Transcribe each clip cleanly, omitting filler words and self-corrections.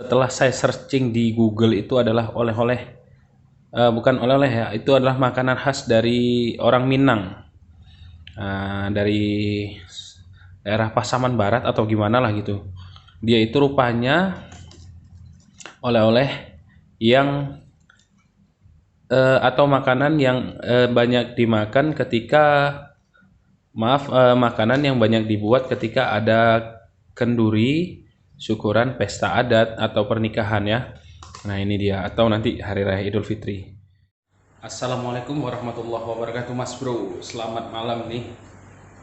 Setelah saya searching di Google itu adalah oleh-oleh, bukan oleh-oleh ya, itu adalah makanan khas dari orang Minang, dari daerah Pasaman Barat atau gimana lah gitu. Dia itu rupanya oleh-oleh yang atau makanan yang banyak dimakan ketika makanan yang banyak dibuat ketika ada kenduri, syukuran, pesta adat atau pernikahan ya. Nah ini dia, atau nanti hari raya Idul Fitri. Assalamualaikum warahmatullahi wabarakatuh Mas Bro. Selamat malam nih.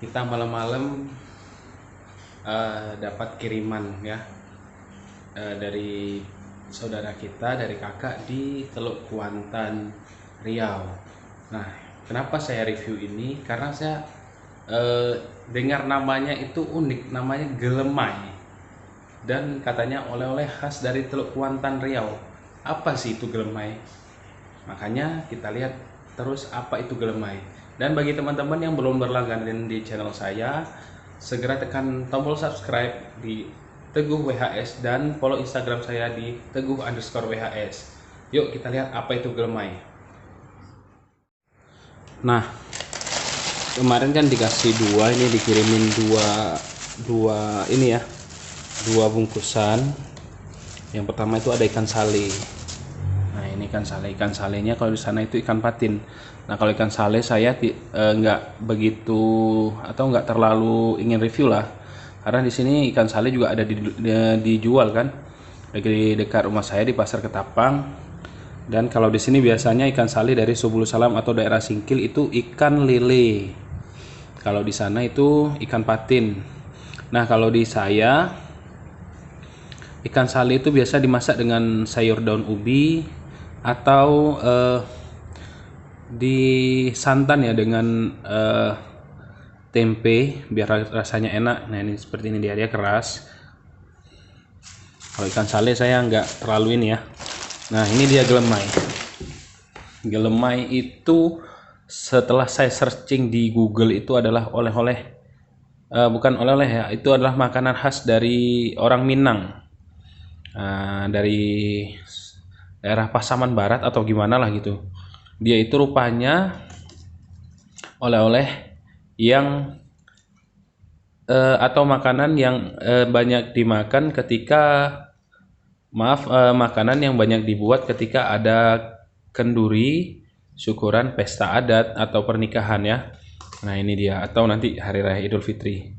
Kita malam-malam dapat kiriman ya, dari saudara kita, dari kakak di Teluk Kuantan, Riau. Nah, kenapa saya review ini? Karena saya dengar namanya itu unik, namanya gelemai. Dan katanya oleh-oleh khas dari Teluk Kuantan, Riau. Apa sih itu gelemai? Makanya kita lihat terus apa itu gelemai. Dan bagi teman-teman yang belum berlangganan di channel saya, segera tekan tombol subscribe di Teguh WHS dan follow Instagram saya di teguh_WHS. Yuk kita lihat apa itu gelemai. Nah, kemarin kan dikasih dua, ini dikirimin dua ini ya, dua bungkusan. Yang pertama itu ada ikan sale. Nah ini ikan sale, ikan salenya kalau di sana itu ikan patin. Nah kalau ikan sale saya nggak begitu atau nggak terlalu ingin review lah, karena di sini ikan sale juga ada dijual kan, di dekat rumah saya di Pasar Ketapang. Dan kalau di sini biasanya ikan sale dari Subulu Salam atau daerah Singkil itu ikan lele. Kalau di sana itu ikan patin. Nah kalau di saya ikan sale itu biasa dimasak dengan sayur daun ubi atau disantan ya dengan tempe biar rasanya enak. Nah ini seperti ini, dia keras. Kalau ikan sale saya nggak terlalu ini ya. Nah ini dia gelemai. Gelemai itu setelah saya searching di Google itu adalah oleh-oleh, bukan oleh-oleh ya, itu adalah makanan khas dari orang Minang, dari daerah Pasaman Barat atau gimana lah gitu. Dia itu rupanya oleh-oleh yang atau makanan yang banyak dimakan ketika makanan yang banyak dibuat ketika ada kenduri, syukuran, pesta adat atau pernikahan ya. Nah ini dia, atau nanti hari raya Idul Fitri.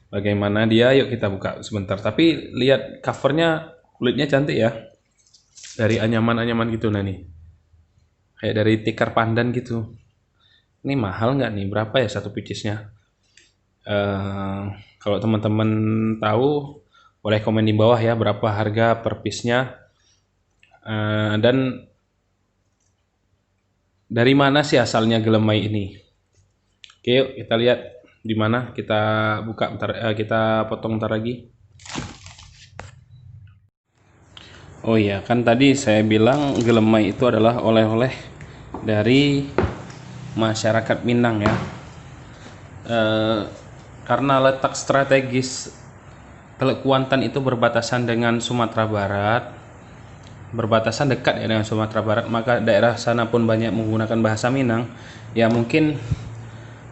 Bagaimana dia? Yuk kita buka sebentar. Tapi lihat covernya, kulitnya cantik ya, dari anyaman-anyaman gitu. Nah nih kayak dari tikar pandan gitu. Ini mahal nggak nih? Berapa ya satu picisnya? Kalau teman-teman tahu boleh komen di bawah ya, berapa harga per piece-nya. Dan dari mana sih asalnya gelemai ini? Oke, yuk kita lihat di mana. Kita buka bentar, kita potong bentar lagi. Oh iya, kan tadi saya bilang gelemai itu adalah oleh-oleh dari masyarakat Minang ya. Karena letak strategis Teluk Kuantan itu berbatasan dengan Sumatera Barat, berbatasan dekat ya dengan Sumatera Barat, maka daerah sana pun banyak menggunakan bahasa Minang. Ya mungkin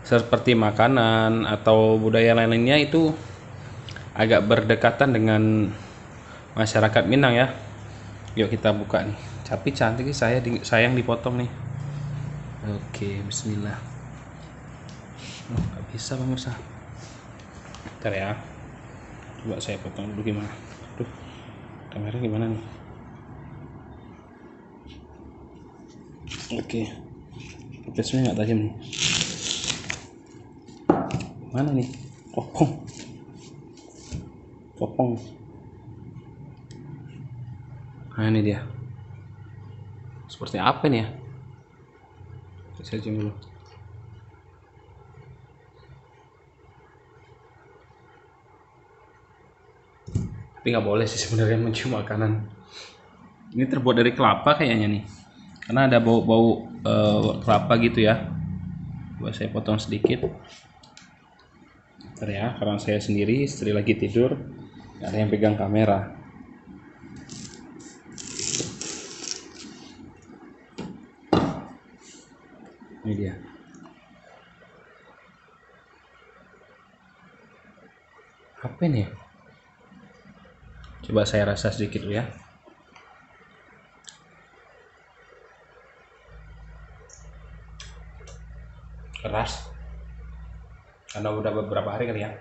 seperti makanan atau budaya lain-lainnya itu agak berdekatan dengan masyarakat Minang ya. Yuk kita buka nih. Tapi cantik sih, sayang dipotong nih. Oke, bismillah. Oh, gak bisa pemirsa. Bentar ya. Coba saya potong dulu gimana. Aduh, kamera gimana nih? Oke, pipesnya nggak tajam nih. Mana nih? Popong. Nah ini dia. Seperti apa nih ya? Saya zoom dulu. Tapi nggak boleh sih sebenarnya mencium makanan. Ini terbuat dari kelapa kayaknya nih, karena ada bau-bau kelapa gitu ya. Coba saya potong sedikit. Bentar ya, karena saya sendiri, istri lagi tidur, nggak ada yang pegang kamera. Ini dia. Apa ini ya? Coba saya rasa sedikit dulu ya. Keras. Karena udah beberapa hari kali ya.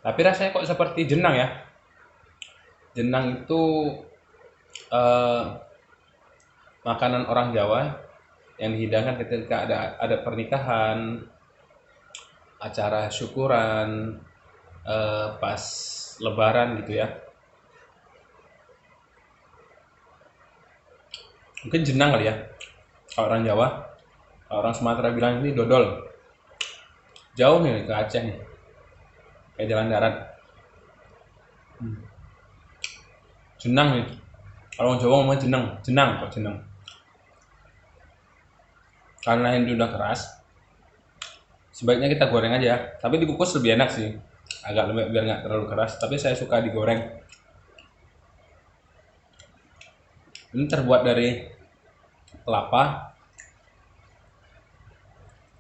Tapi rasanya kok seperti jenang ya. Jenang itu makanan orang Jawa yang dihidangkan ketika ada pernikahan, acara syukuran, pas lebaran gitu ya. Mungkin jenang kali ya kalau orang Jawa. Orang Sumatera bilang ini dodol. Jauh nih ke Aceh nih, kayak jalan darat. Jenang nih, kalau Jawa ngomong jenang kok jenang. Karena ini udah keras, sebaiknya kita goreng aja. Tapi dikukus lebih enak sih, agak lembek biar nggak terlalu keras. Tapi saya suka digoreng. Ini terbuat dari kelapa,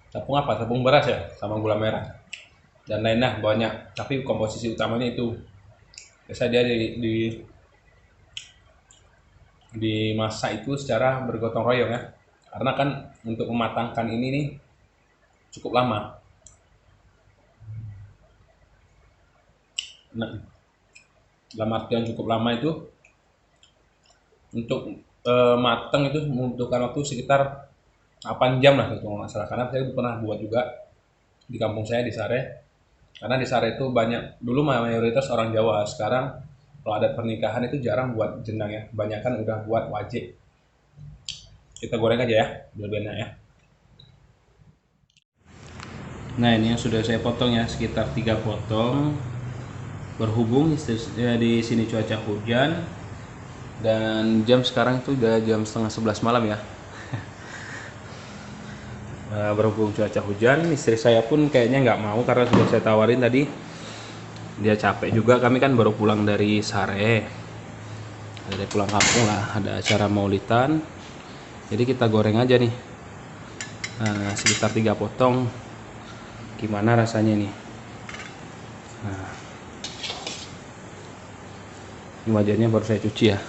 tepung beras ya, sama gula merah dan lainnya banyak. Tapi komposisi utamanya itu biasa dia dimasak itu secara bergotong royong ya, karena kan untuk mematangkan ini nih cukup lama. Nah, dalam artian cukup lama itu untuk matang itu membutuhkan waktu sekitar 8 jam lah kalau nggak salah. Karena saya pernah buat juga di kampung saya di Sare. Karena di Sare itu banyak, dulu mayoritas orang Jawa. Sekarang kalau ada pernikahan itu jarang buat jenang ya, kebanyakan udah buat wajik. Kita goreng aja ya, biar enak ya. Nah, ini yang sudah saya potong ya, sekitar 3 potong. Berhubung di sini cuaca hujan dan jam sekarang itu udah jam setengah 11 malam ya. Berhubung cuaca hujan, istri saya pun kayaknya nggak mau karena sudah saya tawarin tadi. Dia capek juga, kami kan baru pulang dari Sare, dari pulang kampung lah, ada acara maulidan. Jadi kita goreng aja nih, sekitar 3 potong. Gimana rasanya nih? Nah, ini wajannya baru saya cuci ya.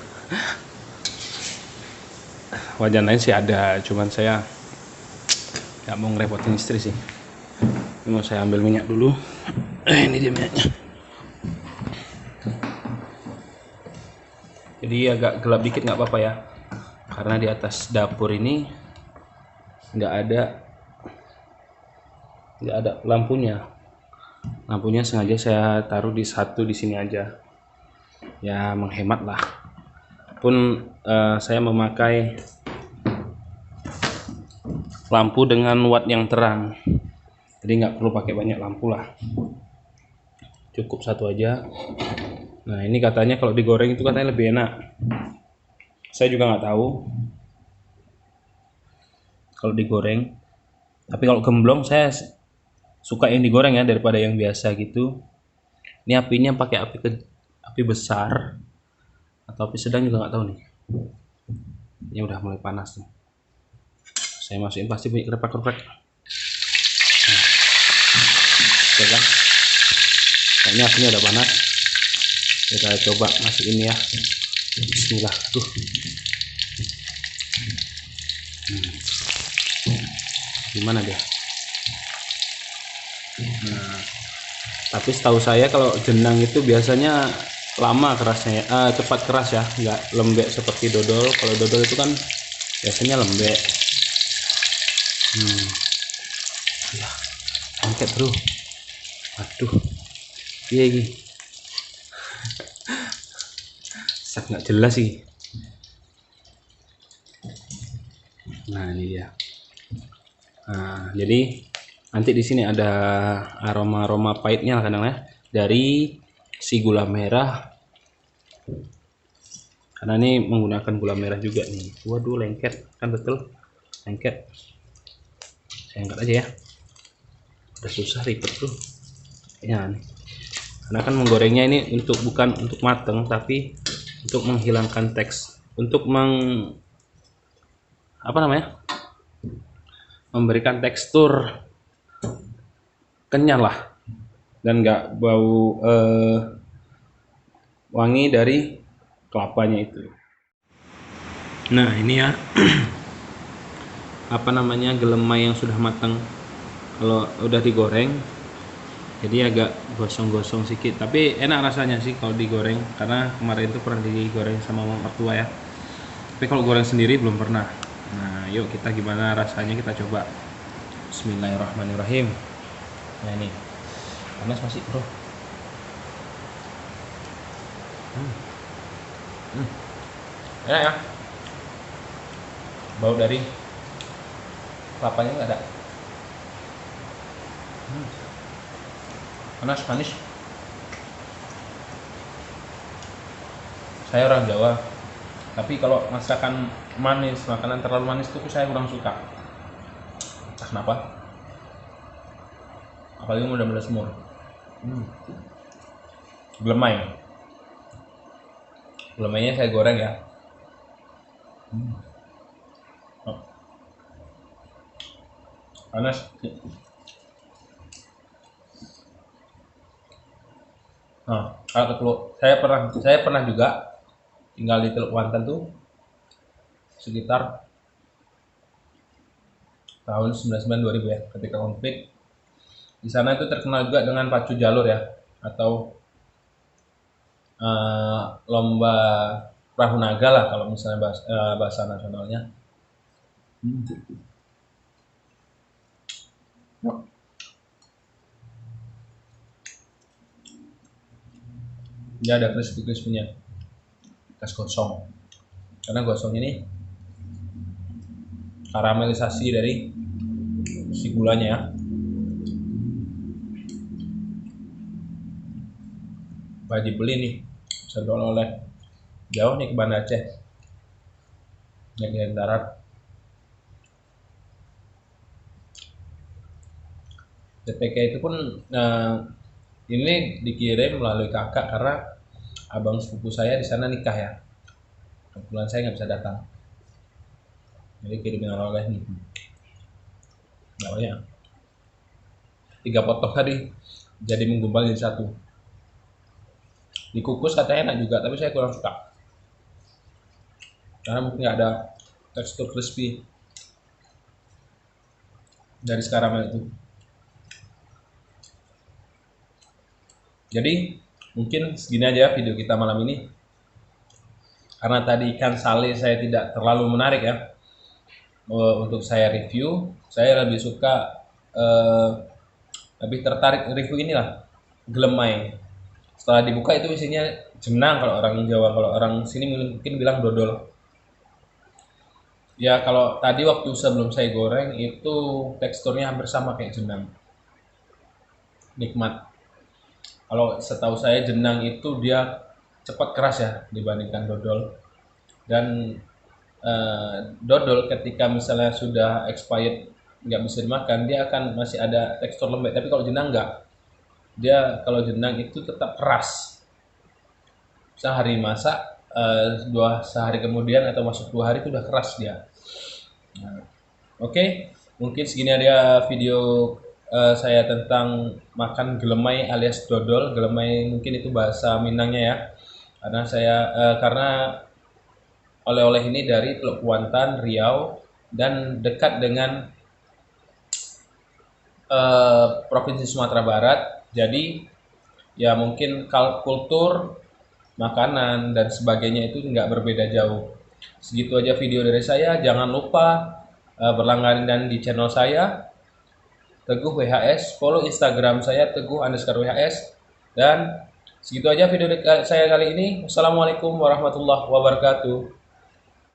Wajan lain sih ada, cuman saya nggak mau ngerepotin istri sih. Ini mau saya ambil minyak dulu. Ini dia minyaknya. Jadi agak gelap dikit nggak apa-apa ya, karena di atas dapur ini nggak ada lampunya. Lampunya sengaja saya taruh di satu di sini aja, ya menghemat lah. Pun saya memakai lampu dengan watt yang terang, jadi nggak perlu pakai banyak lampu lah, cukup satu aja. Nah, ini katanya kalau digoreng itu katanya lebih enak. Saya juga nggak tahu kalau digoreng, tapi kalau gemblong saya suka yang digoreng ya daripada yang biasa gitu. Ini apinya pakai api besar atau api sedang juga nggak tahu nih. Ini udah mulai panas nih. Saya masukin pasti bunyi kerepek-kerepek. Nah, kayaknya apinya udah panas. Kita coba masukin ya. Bismillah. Gimana dia? Nah, tapi setahu saya kalau jenang itu biasanya lama kerasnya ya, cepat keras ya, nggak lembek seperti dodol. Kalau dodol itu kan biasanya lembek. Ya, angkat bro. Aduh, iya ini sangat nggak jelas sih. Nah, ini dia. Nah, jadi nanti di sini ada aroma pahitnya kadang ya dari si gula merah. Karena ini menggunakan gula merah juga nih. Waduh, lengket kan, betul lengket. Saya angkat aja ya. Udah susah ribet tuh. Ya nih. Karena kan menggorengnya ini bukan untuk mateng, tapi untuk menghilangkan teks, untuk apa namanya? memberikan tekstur kenyal lah, dan nggak bau wangi dari kelapanya itu. Nah ini ya apa namanya, gelemai yang sudah matang. Kalau udah digoreng jadi agak gosong-gosong sedikit, tapi enak rasanya sih kalau digoreng, karena kemarin itu pernah digoreng sama mertua ya, tapi kalau goreng sendiri belum pernah. Nah yuk kita gimana rasanya, kita coba. Bismillahirrahmanirrahim. Nah ini panas masih bro. Enak ya, bau dari kelapanya nggak ada. Panas, manis. Saya orang Jawa, tapi kalau masakan manis, makanan terlalu manis itu saya kurang suka. Entah kenapa. Apalagi mudah-mudahan semur. Gelemai. Gelemainya saya goreng ya. Oh. Panas. Nah, kalau saya pernah juga tinggal di Teluk Kuantan tuh sekitar tahun 99 2000 ya, ketika konflik. Di sana itu terkenal juga dengan pacu jalur ya, atau lomba perahu naga lah kalau misalnya bahasa nasionalnya. Dia ada crispy-crispy-nya, khas gosong. Karena gosong ini karamelisasi dari si gulanya ya. Wajib beli nih, bisa oleh jauh nih ke Banda Aceh, naik darat. TPK itu pun ini dikirim melalui kakak karena abang sepupu saya di sana nikah ya. Kebetulan saya nggak bisa datang, jadi kirimin oleh nih. Namanya 3 potong tadi jadi menggumpal jadi satu. Dikukus katanya enak juga, tapi saya kurang suka karena mungkin nggak ada tekstur crispy dari karamel itu. Jadi mungkin segini aja video kita malam ini, karena tadi ikan sale saya tidak terlalu menarik ya untuk saya review. Saya lebih suka lebih tertarik review inilah, gelemai. Setelah dibuka itu isinya jenang kalau orang Jawa, kalau orang sini mungkin bilang dodol. Ya kalau tadi waktu sebelum saya goreng itu teksturnya hampir sama kayak jenang, nikmat. Kalau setahu saya jenang itu dia cepat keras ya dibandingkan dodol, dan dodol ketika misalnya sudah expired nggak bisa dimakan, dia akan masih ada tekstur lembek, tapi kalau jenang enggak. Dia kalau jenang itu tetap keras. Sehari masak, sehari kemudian atau masuk 2 hari itu udah keras dia. Nah, oke, mungkin segini ada video saya tentang makan gelemai alias dodol. Gelemai mungkin itu bahasa Minangnya ya, karena oleh-oleh ini dari Teluk Kuantan, Riau, dan dekat dengan Provinsi Sumatera Barat. Jadi ya mungkin kultur, makanan, dan sebagainya itu nggak berbeda jauh. Segitu aja video dari saya. Jangan lupa berlangganan di channel saya Teguh WHS, follow Instagram saya Teguh_WHS, dan segitu aja video saya kali ini. Wassalamualaikum warahmatullahi wabarakatuh.